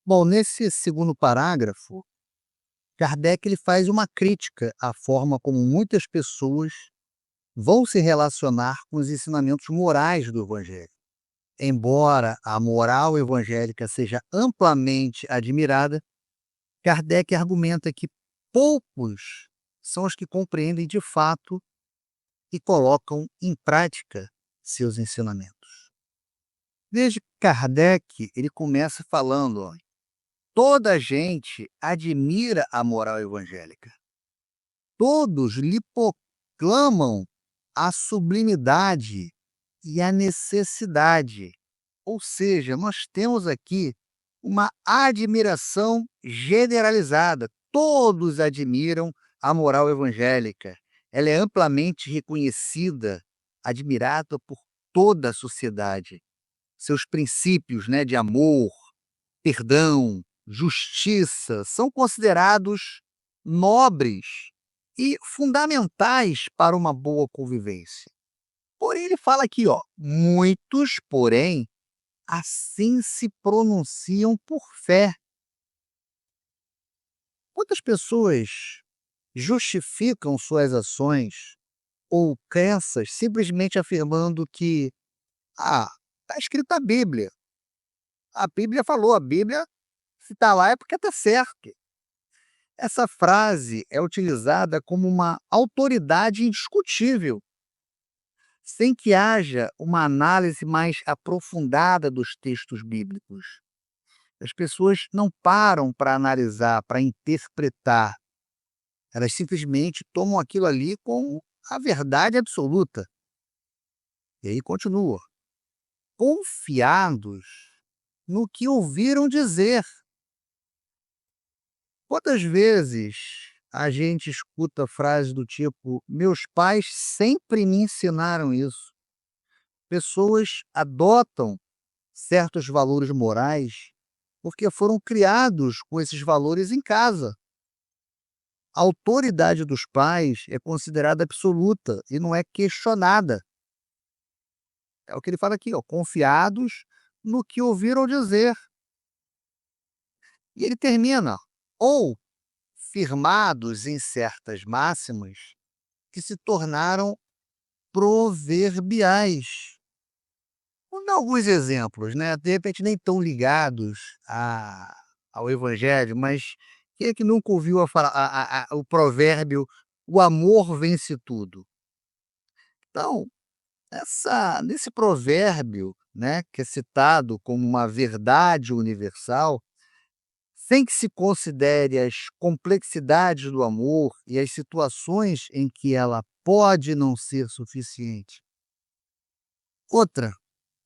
Bom, nesse segundo parágrafo, Kardec ele faz uma crítica à forma como muitas pessoas vão se relacionar com os ensinamentos morais do Evangelho. Embora a moral evangélica seja amplamente admirada, Kardec argumenta que poucos são os que compreendem de fato e colocam em prática seus ensinamentos. Desde Kardec, ele começa falando, ó, toda a gente admira a moral evangélica. Todos lhe proclamam a sublimidade e a necessidade. Ou seja, nós temos aqui uma admiração generalizada. Todos admiram a moral evangélica. Ela é amplamente reconhecida, admirada por toda a sociedade. Seus princípios, né, de amor, perdão, justiça, são considerados nobres e fundamentais para uma boa convivência. Porém, ele fala aqui, ó, muitos, porém, assim se pronunciam por fé. Muitas pessoas justificam suas ações ou crenças simplesmente afirmando que, está escrito na Bíblia. A Bíblia falou, a Bíblia, se está lá é porque está certo. Essa frase é utilizada como uma autoridade indiscutível, sem que haja uma análise mais aprofundada dos textos bíblicos. As pessoas não param para analisar, para interpretar. Elas simplesmente tomam aquilo ali como a verdade absoluta. E aí continua. Confiados no que ouviram dizer. Quantas vezes a gente escuta frases do tipo: meus pais sempre me ensinaram isso. Pessoas adotam certos valores morais porque foram criados com esses valores em casa. A autoridade dos pais é considerada absoluta e não é questionada. É o que ele fala aqui, ó, confiados no que ouviram dizer. E ele termina, ou firmados em certas máximas que se tornaram proverbiais. Vou dar alguns exemplos, né, de repente nem tão ligados ao evangelho, mas quem é que nunca ouviu o provérbio: "O amor vence tudo"? Então, nesse provérbio, né, que é citado como uma verdade universal, sem que se considere as complexidades do amor e as situações em que ela pode não ser suficiente. Outra,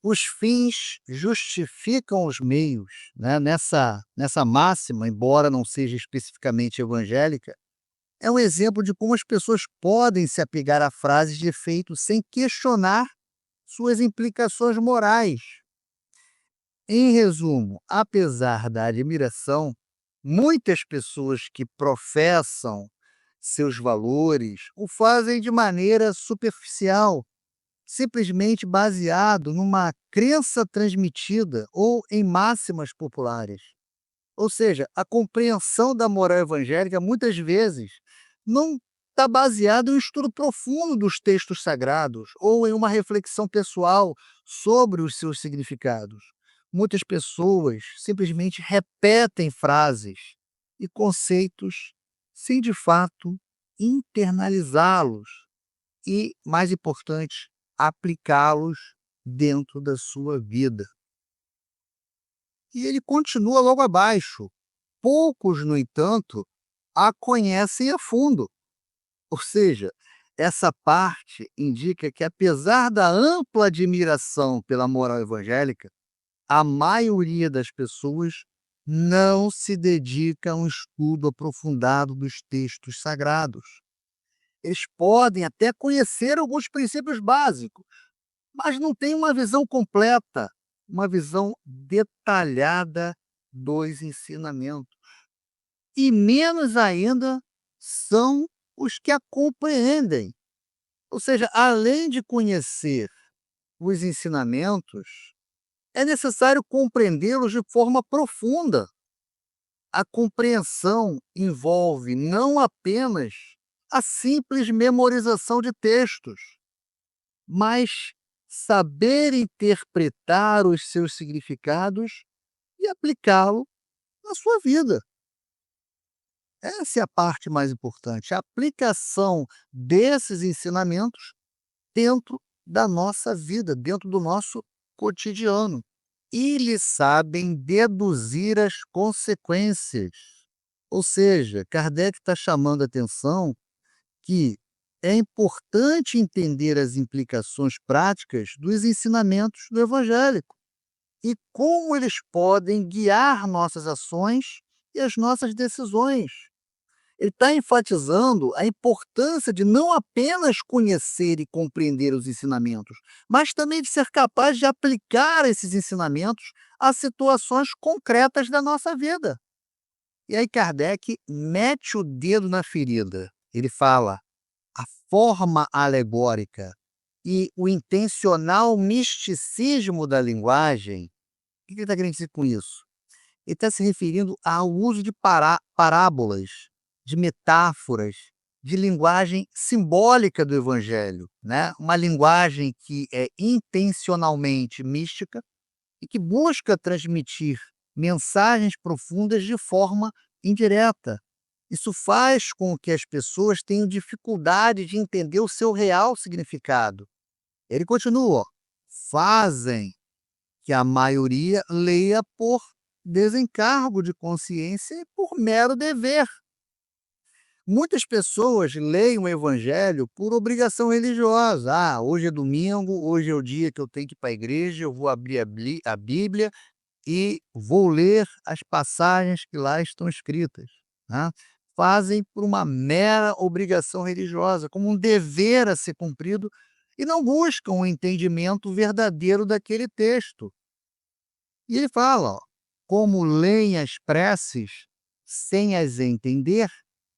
os fins justificam os meios, né? Nessa máxima, embora não seja especificamente evangélica, é um exemplo de como as pessoas podem se apegar a frases de efeito sem questionar suas implicações morais. Em resumo, apesar da admiração, muitas pessoas que professam seus valores o fazem de maneira superficial, simplesmente baseado numa crença transmitida ou em máximas populares. Ou seja, a compreensão da moral evangélica muitas vezes não está baseada em um estudo profundo dos textos sagrados ou em uma reflexão pessoal sobre os seus significados. Muitas pessoas simplesmente repetem frases e conceitos sem de fato internalizá-los e, mais importante, aplicá-los dentro da sua vida. E ele continua logo abaixo. Poucos, no entanto, a conhecem a fundo. Ou seja, essa parte indica que, apesar da ampla admiração pela moral evangélica, a maioria das pessoas não se dedica a um estudo aprofundado dos textos sagrados. Eles podem até conhecer alguns princípios básicos, mas não têm uma visão completa, uma visão detalhada dos ensinamentos. E menos ainda são os que a compreendem. Ou seja, além de conhecer os ensinamentos, é necessário compreendê-los de forma profunda. a compreensão envolve não apenas a simples memorização de textos, mas saber interpretar os seus significados e aplicá-lo na sua vida. Essa é a parte mais importante, a aplicação desses ensinamentos dentro da nossa vida, dentro do nosso cotidiano. Eles sabem deduzir as consequências. Ou seja, Kardec está chamando a atenção que é importante entender as implicações práticas dos ensinamentos do evangélico e como eles podem guiar nossas ações e as nossas decisões. Ele está enfatizando a importância de não apenas conhecer e compreender os ensinamentos, mas também de ser capaz de aplicar esses ensinamentos a situações concretas da nossa vida. E aí Kardec mete o dedo na ferida. Ele fala: a forma alegórica e o intencional misticismo da linguagem. O que ele está querendo dizer com isso? Ele está se referindo ao uso de parábolas, de metáforas, de linguagem simbólica do evangelho, né? Uma linguagem que é intencionalmente mística e que busca transmitir mensagens profundas de forma indireta. Isso faz com que as pessoas tenham dificuldade de entender o seu real significado. Ele continua: ó, fazem que a maioria leia por desencargo de consciência e por mero dever. Muitas pessoas leem o evangelho por obrigação religiosa. Ah, hoje é domingo, hoje é o dia que eu tenho que ir para a igreja, eu vou abrir a Bíblia e vou ler as passagens que lá estão escritas, né? Fazem por uma mera obrigação religiosa, como um dever a ser cumprido, e não buscam o entendimento verdadeiro daquele texto. E ele fala, ó, como leem as preces sem as entender,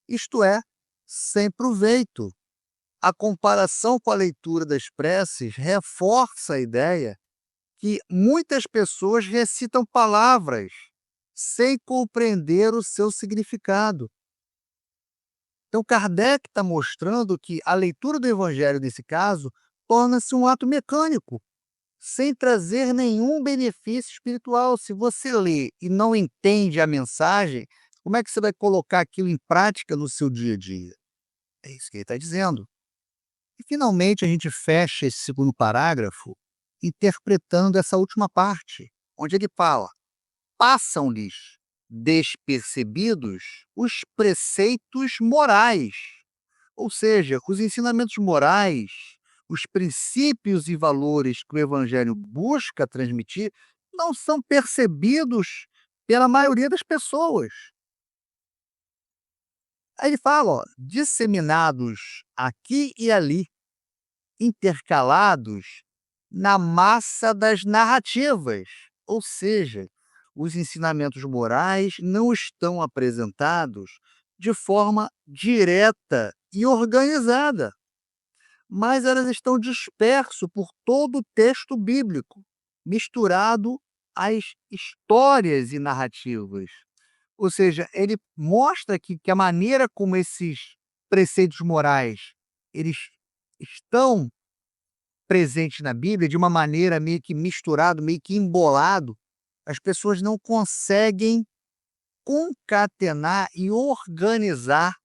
isto é, sem proveito. A comparação com a leitura das preces reforça a ideia que muitas pessoas recitam palavras sem compreender o seu significado. Então, Kardec está mostrando que a leitura do Evangelho, nesse caso, torna-se um ato mecânico, sem trazer nenhum benefício espiritual. Se você lê e não entende a mensagem, como é que você vai colocar aquilo em prática no seu dia a dia? É isso que ele está dizendo. E, finalmente, a gente fecha esse segundo parágrafo interpretando essa última parte, onde ele fala: passam-lhes despercebidos os preceitos morais, ou seja, os ensinamentos morais, os princípios e valores que o evangelho busca transmitir não são percebidos pela maioria das pessoas. Aí ele fala, ó, disseminados aqui e ali, intercalados na massa das narrativas, ou seja, os ensinamentos morais não estão apresentados de forma direta e organizada, mas elas estão dispersos por todo o texto bíblico, misturado às histórias e narrativas. Ou seja, ele mostra que a maneira como esses preceitos morais eles estão presentes na Bíblia de uma maneira meio que misturado, meio que embolado, as pessoas não conseguem concatenar e organizar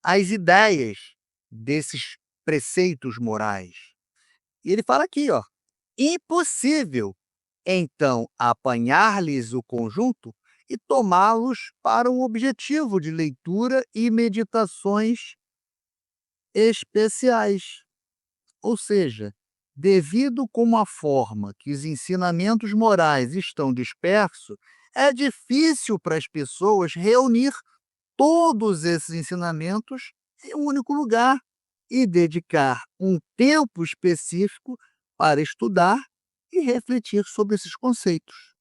as ideias desses preceitos morais. E ele fala aqui, ó, impossível, então, apanhar-lhes o conjunto e tomá-los para um objetivo de leitura e meditações especiais. Ou seja, devido como a forma que os ensinamentos morais estão dispersos, é difícil para as pessoas reunir todos esses ensinamentos em um único lugar e dedicar um tempo específico para estudar e refletir sobre esses conceitos.